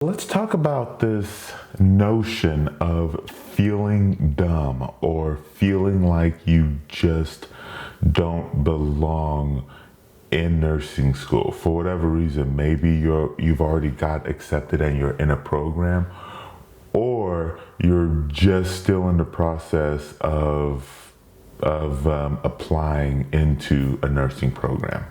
Let's talk about this notion of feeling dumb or feeling like you just don't belong in nursing school for whatever reason. Maybe you've already got accepted and you're in a program, or you're just still in the process of applying into a nursing program.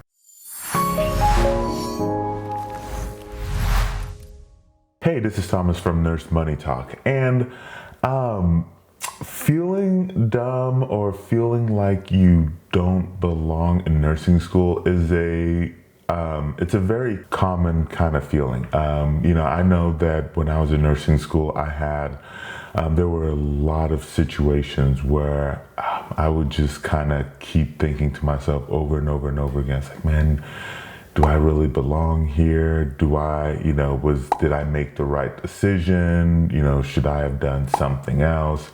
Hey, this is Thomas from NurseMoneyTalk, and feeling dumb or feeling like you don't belong in nursing school is it's a very common kind of feeling. I know that when I was in nursing school, there were a lot of situations where I would just kind of keep thinking to myself over and over and over again, it's like, man, do I really belong here? Did I make the right decision? Should I have done something else?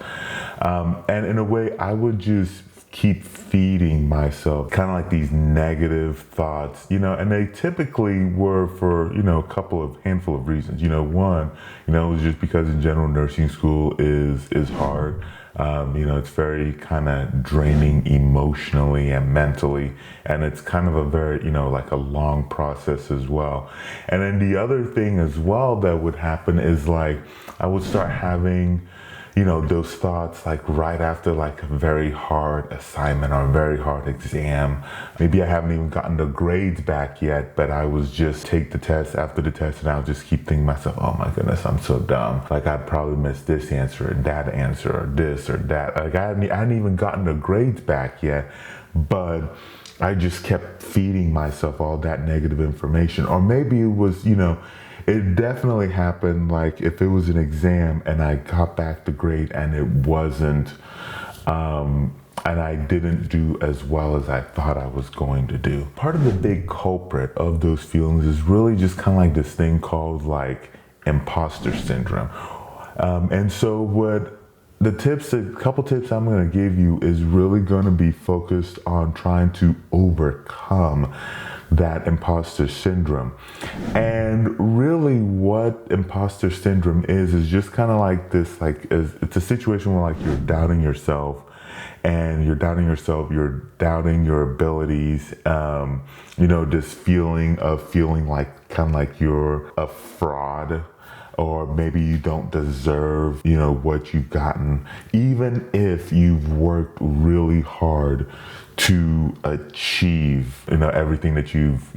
And in a way, I would just keep feeding myself kind of like these negative thoughts, and they typically were for, a handful of reasons. One, it was just because in general nursing school is hard. It's very kind of draining emotionally and mentally, and it's kind of a very, like a long process as well. And then the other thing as well that would happen is like, I would start having, those thoughts like right after like a very hard assignment or a very hard exam. Maybe I haven't even gotten the grades back yet, but I was just take the test after the test and I'll just keep thinking to myself, oh my goodness, I'm so dumb. Like I'd probably missed this answer or that answer or this or that. Like I hadn't even gotten the grades back yet, but I just kept feeding myself all that negative information. Or maybe it was, it definitely happened like if it was an exam and I got back the grade and it wasn't, and I didn't do as well as I thought I was going to do. Part of the big culprit of those feelings is really just kind of like this thing called like imposter syndrome. And so a couple tips I'm going to give you is really going to be focused on trying to overcome that imposter syndrome. And really what imposter syndrome is just kind of like this, it's a situation where like you're doubting yourself, you're doubting your abilities, this feeling of feeling like kind of like you're a fraud, or maybe you don't deserve, what you've gotten, even if you've worked really hard to achieve, everything that you've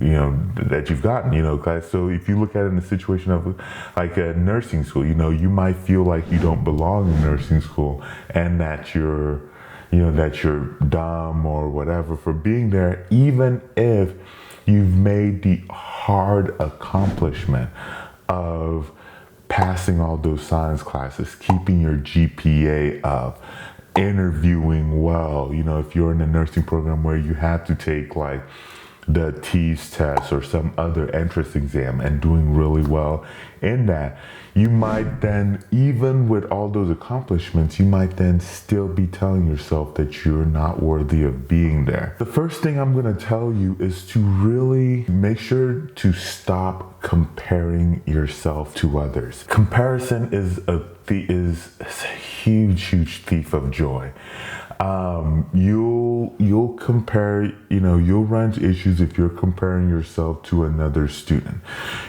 gotten, guys. So if you look at it in the situation of like a nursing school, you might feel like you don't belong in nursing school and that you're dumb or whatever for being there, even if you've made the hard accomplishment of passing all those science classes, keeping your GPA up, interviewing well. If you're in a nursing program where you have to take like the TEAS test or some other entrance exam and doing really well in that, you might then, even with all those accomplishments, you might then still be telling yourself that you're not worthy of being there. The first thing I'm going to tell you is to really make sure to stop comparing yourself to others. Comparison is a huge thief of joy. You'll compare, you'll run into issues if you're comparing yourself to another student.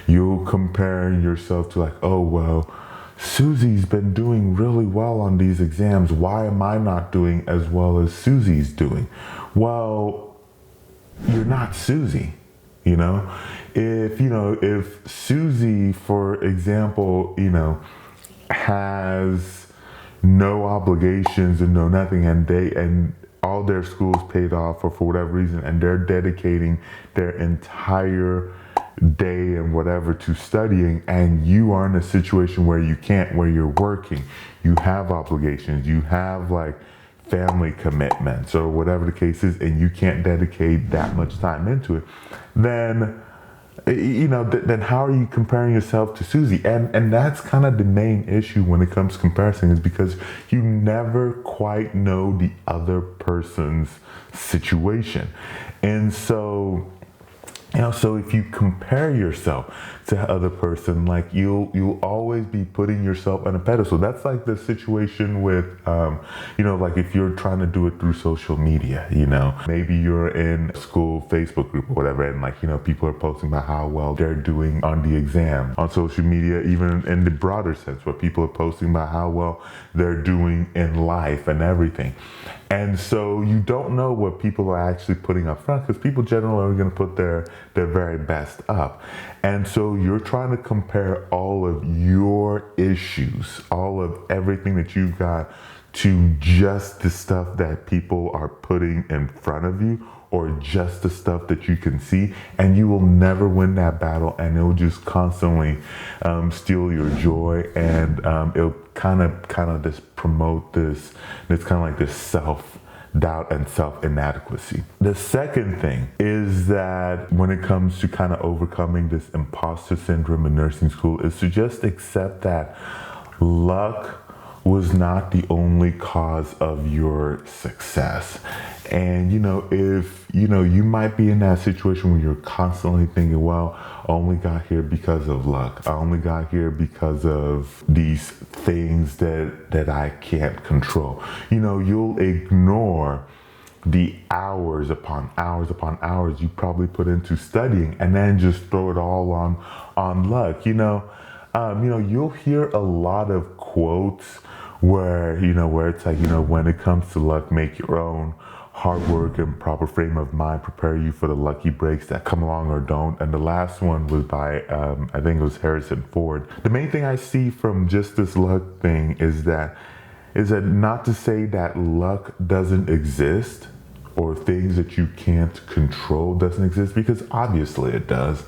You'll compare yourself to like, oh, well, Susie's been doing really well on these exams. Why am I not doing as well as Susie's doing? Well, you're not Susie, If Susie, for example, has no obligations and no nothing, and all their schools paid off for whatever reason, and they're dedicating their entire day and whatever to studying, and you are in a situation where you can't, where you're working, you have obligations, you have like family commitments or whatever the case is, and you can't dedicate that much time into it, then then how are you comparing yourself to Susie? And that's kind of the main issue when it comes to comparison, is because you never quite know the other person's situation. And so, so if you compare yourself to other person, like you'll always be putting yourself on a pedestal. That's like the situation with, like if you're trying to do it through social media, maybe you're in a school Facebook group or whatever, and like, people are posting about how well they're doing on the exam on social media, even in the broader sense, where people are posting about how well they're doing in life and everything. And so you don't know what people are actually putting up front, because people generally are going to put their very best up. And so you're trying to compare all of your issues, all of everything that you've got, to just the stuff that people are putting in front of you, or just the stuff that you can see, and you will never win that battle, and it will just constantly steal your joy, and it'll kind of just promote this kind of like this self-doubt and self-inadequacy. The second thing is that when it comes to kind of overcoming this imposter syndrome in nursing school, is to just accept that luck was not the only cause of your success. And if you might be in that situation where you're constantly thinking, well, I only got here because of luck. I only got here because of these things that I can't control. You'll ignore the hours upon hours you probably put into studying, and then just throw it all on luck. You'll hear a lot of quotes where it's like, when it comes to luck, make your own. Hard work and proper frame of mind prepare you for the lucky breaks that come along or don't. And the last one was by, I think it was Harrison Ford. The main thing I see from just this luck thing is that not to say that luck doesn't exist, or things that you can't control doesn't exist, because obviously it does.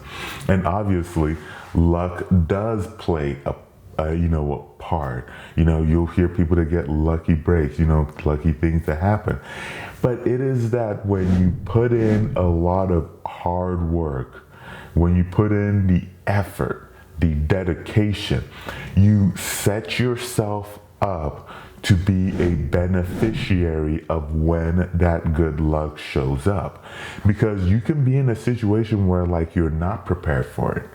And obviously luck does play a part. You'll hear people that get lucky breaks, lucky things that happen. But it is that when you put in a lot of hard work, when you put in the effort, the dedication, you set yourself up to be a beneficiary of when that good luck shows up. Because you can be in a situation where like you're not prepared for it.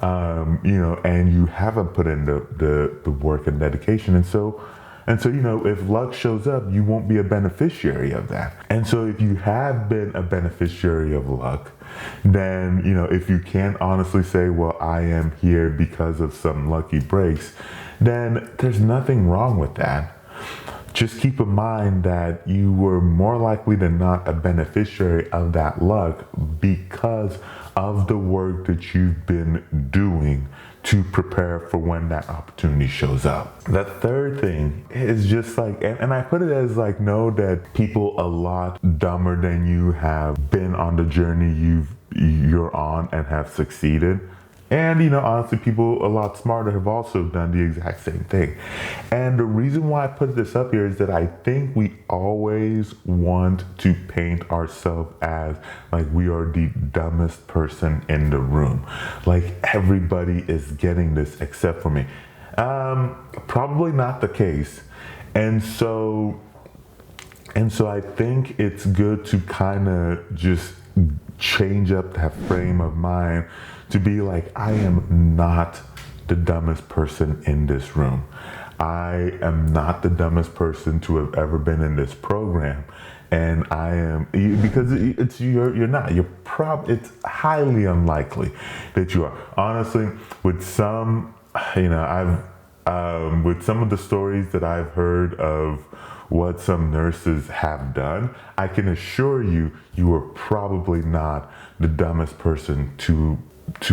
And you haven't put in the work and dedication. And so, if luck shows up, you won't be a beneficiary of that. And so if you have been a beneficiary of luck, then, if you can't honestly say, well, I am here because of some lucky breaks, then there's nothing wrong with that. Just keep in mind that you were more likely than not a beneficiary of that luck because of the work that you've been doing to prepare for when that opportunity shows up. The third thing is just like, and I put it as like, know that people a lot dumber than you have been on the journey you're on and have succeeded. And, honestly, people a lot smarter have also done the exact same thing. And the reason why I put this up here is that I think we always want to paint ourselves as like we are the dumbest person in the room. Like everybody is getting this except for me. Probably not the case. And so I think it's good to kind of just change up that frame of mind to be like, I am not the dumbest person in this room. I am not the dumbest person to have ever been in this program. And I am, because you're not. It's highly unlikely that you are. Honestly, with some, with some of the stories that I've heard of what some nurses have done, I can assure you, you are probably not the dumbest person to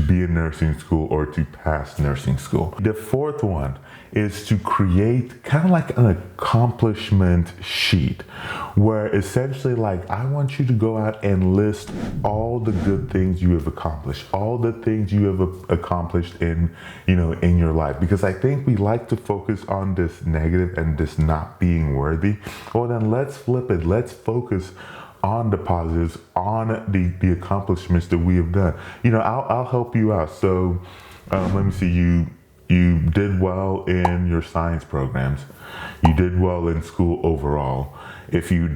be in nursing school or to pass nursing school. The fourth one is to create kind of like an accomplishment sheet where essentially like, I want you to go out and list all the good things you have accomplished, all the things you have accomplished in your life. Because I think we like to focus on this negative and this not being worthy. Well, then let's flip it. Let's focus on the positives, on the accomplishments that we have done. I'll help you out. So let me see, you did well in your science programs, you did well in school overall. If you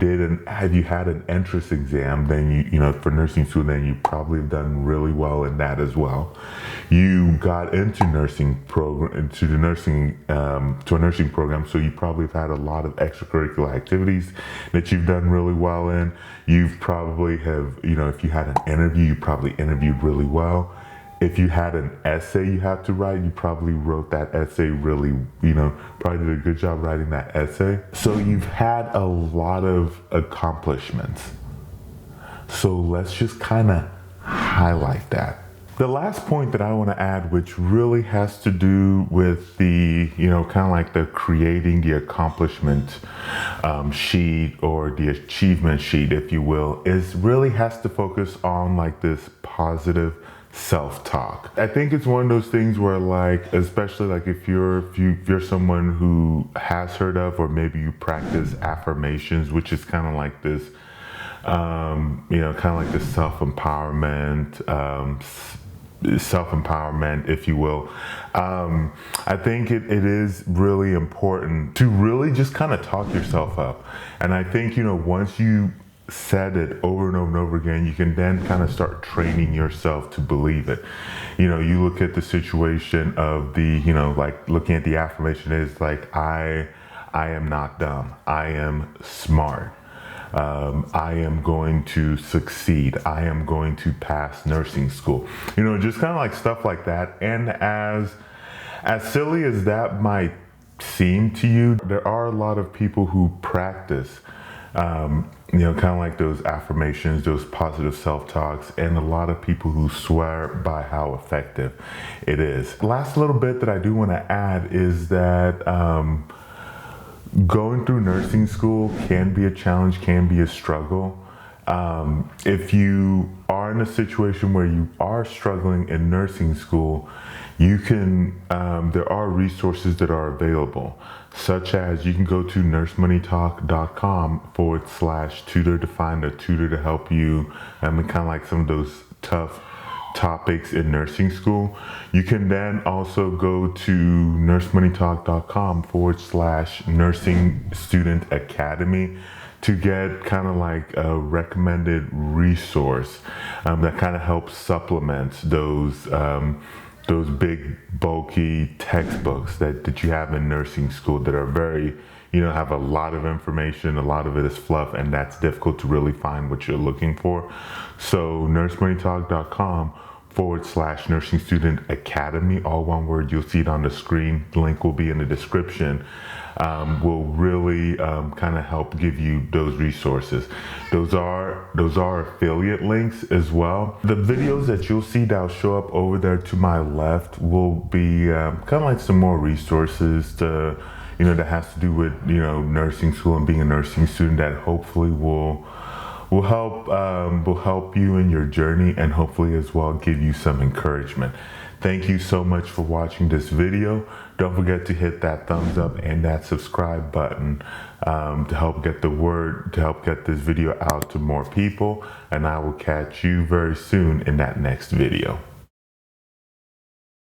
had you had an entrance exam, then for nursing school, then you probably have done really well in that as well. You got into nursing program, to a nursing program, so you probably have had a lot of extracurricular activities that you've done really well in. You've probably if you had an interview, you probably interviewed really well. If you had an essay you had to write, you probably wrote that essay really, probably did a good job writing that essay. So you've had a lot of accomplishments. So let's just kind of highlight that. The last point that I want to add, which really has to do with the, kind of like the creating the accomplishment sheet or the achievement sheet, if you will, is really has to focus on like this positive self-talk. I think it's one of those things where, like, especially like if you're someone who has heard of, or maybe you practice affirmations, which is kind of like this, kind of like this self-empowerment, if you will. I think it is really important to really just kind of talk yourself up. And I think, once you said it over and over and over again, you can then kind of start training yourself to believe it. You look at the situation of the, like looking at the affirmation is like, I am not dumb. I am smart. I am going to succeed. I am going to pass nursing school. Just kind of like stuff like that. And as silly as that might seem to you, there are a lot of people who practice kind of like those affirmations, those positive self-talks, and a lot of people who swear by how effective it is. Last little bit that I do want to add is that going through nursing school can be a challenge, can be a struggle. If you are in a situation where you are struggling in nursing school, you can, there are resources that are available, such as you can go to NurseMoneyTalk.com/tutor to find a tutor to help you, and kind of like some of those tough topics in nursing school. You can then also go to NurseMoneyTalk.com/nursing student academy to get kind of like a recommended resource that kind of helps supplement those big bulky textbooks that you have in nursing school that are very, have a lot of information, a lot of it is fluff, and that's difficult to really find what you're looking for. So NurseMoneyTalk.com/nursing student academy, all one word. You'll see it on the screen. The link will be in the description. Will really kind of help give you those resources. Those are affiliate links as well. The videos that you'll see that'll show up over there to my left will be kind of like some more resources to, that has to do with, nursing school and being a nursing student that hopefully will help you in your journey, and hopefully as well give you some encouragement. Thank you so much for watching this video. Don't forget to hit that thumbs up and that subscribe button to help get this video out to more people. And I will catch you very soon in that next video.